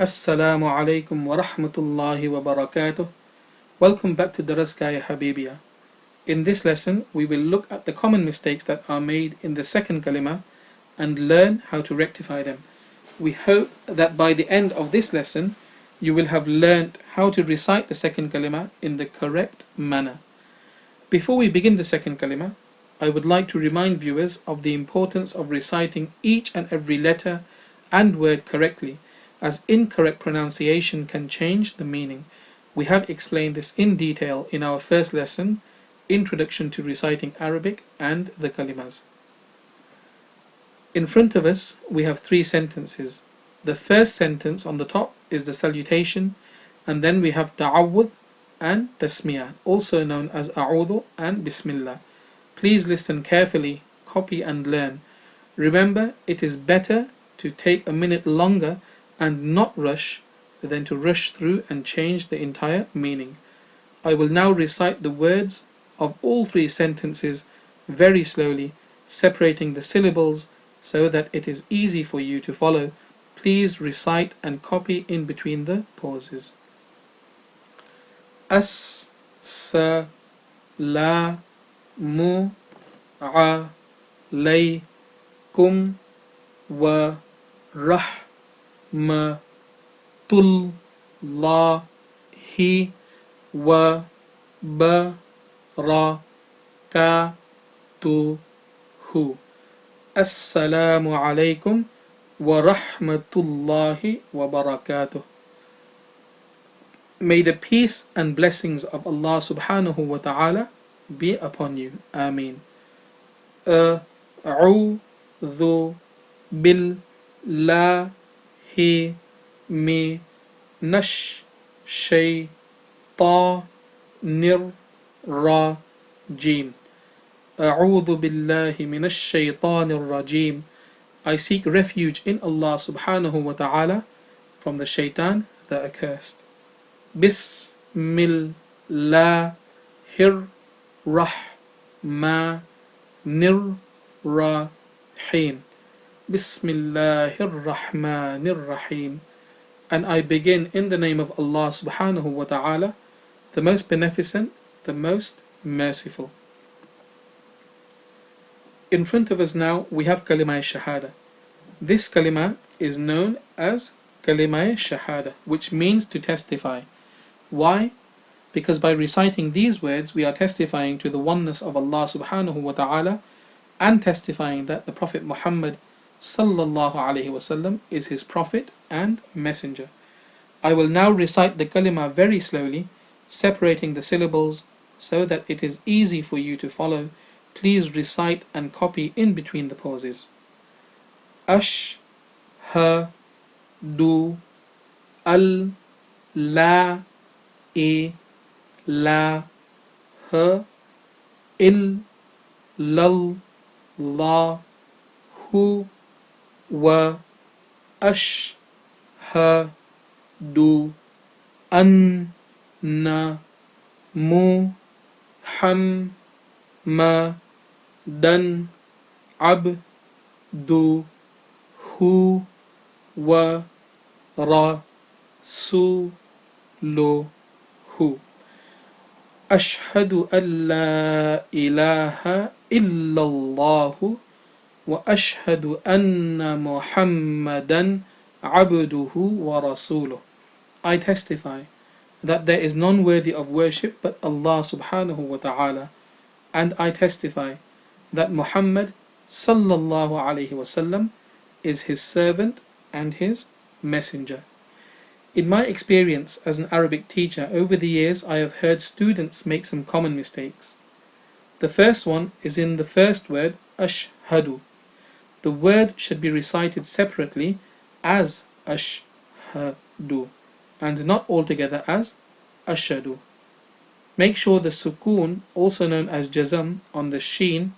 Assalamu alaikum wa rahmatullahi wa barakatuh. Welcome back to Darasgah-E-Habibiya. In this lesson, we will look at the common mistakes that are made in the second kalima and learn how to rectify them. We hope that by the end of this lesson, you will have learnt how to recite the second kalima in the correct manner. Before we begin the second kalima, I would like to remind viewers of the importance of reciting each and every letter and word correctly, as incorrect pronunciation can change the meaning. We have explained this in detail in our first lesson, Introduction to Reciting Arabic and the Kalimas. In front of us, we have three sentences. The first sentence on the top is the salutation, and then we have ta'awudh and tasmiyah, also known as a'udhu and bismillah. Please listen carefully, copy and learn. Remember, it is better to take a minute longer and not rush than to rush through and change the entire meaning. I will now recite the words of all three sentences very slowly, separating the syllables so that it is easy for you to follow. Please recite and copy in between the pauses. As, sa, la, mu, a, lay, kum, wa, rah, ma, tul, la, hi, wa, ba, ra, ka, tu, hu. Assalamu alaikum wa rahmatullahi wa barakatuh. May the peace and blessings of Allah subhanahu wa ta'ala be upon you. Ameen. A'udhu billahi minash shaytanir rajim. A'udhu billahi minash shaytanir rajim. I seek refuge in Allah subhanahu wa ta'ala from the shaitan, the accursed. Bismillahir rahmanir rahim. Bismillahir rahmanir rahim. And I begin in the name of Allah subhanahu wa ta'ala, the most beneficent, the most merciful. In front of us now we have Kalima Shahada. This Kalima is known as Kalima Shahada, which means to testify. Why? Because by reciting these words we are testifying to the oneness of Allah subhanahu wa ta'ala and testifying that the Prophet Muhammad sallallahu alaihi wasallam is his prophet and messenger. I will now recite the kalima very slowly, separating the syllables so that it is easy for you to follow. Please recite and copy in between the pauses. Ashhadu al la ilaha illallahu wa ashhadu anna Muhammadan abduhu wa rasuluhu. Ashhadu an la ilaha illallahu wa ashhadu anna Muhammadan abduhu wa rasuluh. I testify that there is none worthy of worship but Allah subhanahu wa ta'ala, and I testify that Muhammad sallallahu alaihi wasallam is his servant and his messenger. In my experience as an Arabic teacher over the years, I have heard students make some common mistakes. The first one is in the first word, ashhadu. The word should be recited separately as ashhadu and not altogether as ashhadu. Make sure the sukoon, also known as jazam, on the sheen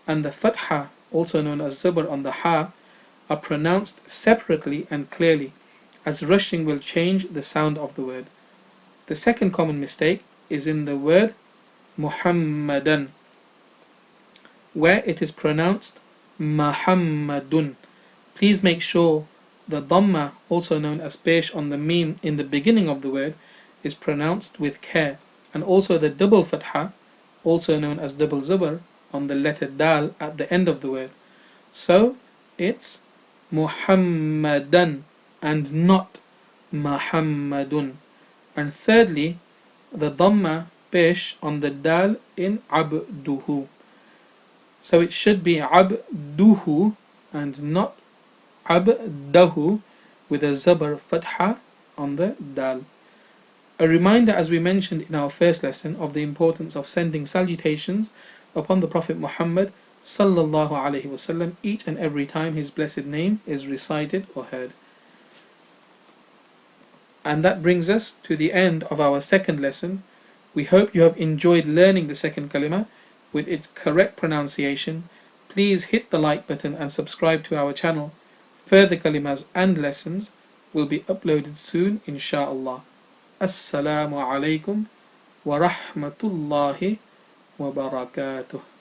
and the fatha, also known as zabr, on the ha, are pronounced separately and clearly, as rushing will change the sound of the word. The second common mistake is in the word Muhammadan, where it is pronounced Muhammadun. Please make sure the dhamma, also known as pesh on the mim in the beginning of the word, is pronounced with care, and also the double fatha, also known as double zubar, on the letter dal at the end of the word. So it's Muhammadan and not Muhammadun. And thirdly, the dhamma pesh on the dal in abduhu. So it should be abduhu and not abdahu, with a zabar fatha on the dal. A reminder, as we mentioned in our first lesson, of the importance of sending salutations upon the Prophet Muhammad sallallahu alaihi wasallam each and every time his blessed name is recited or heard. And that brings us to the end of our second lesson. We hope you have enjoyed learning the second kalima with its correct pronunciation. Please hit the like button and subscribe to our channel. Further kalimas and lessons will be uploaded soon, insha'Allah. Assalamu alaikum wa rahmatullahi wa barakatuh.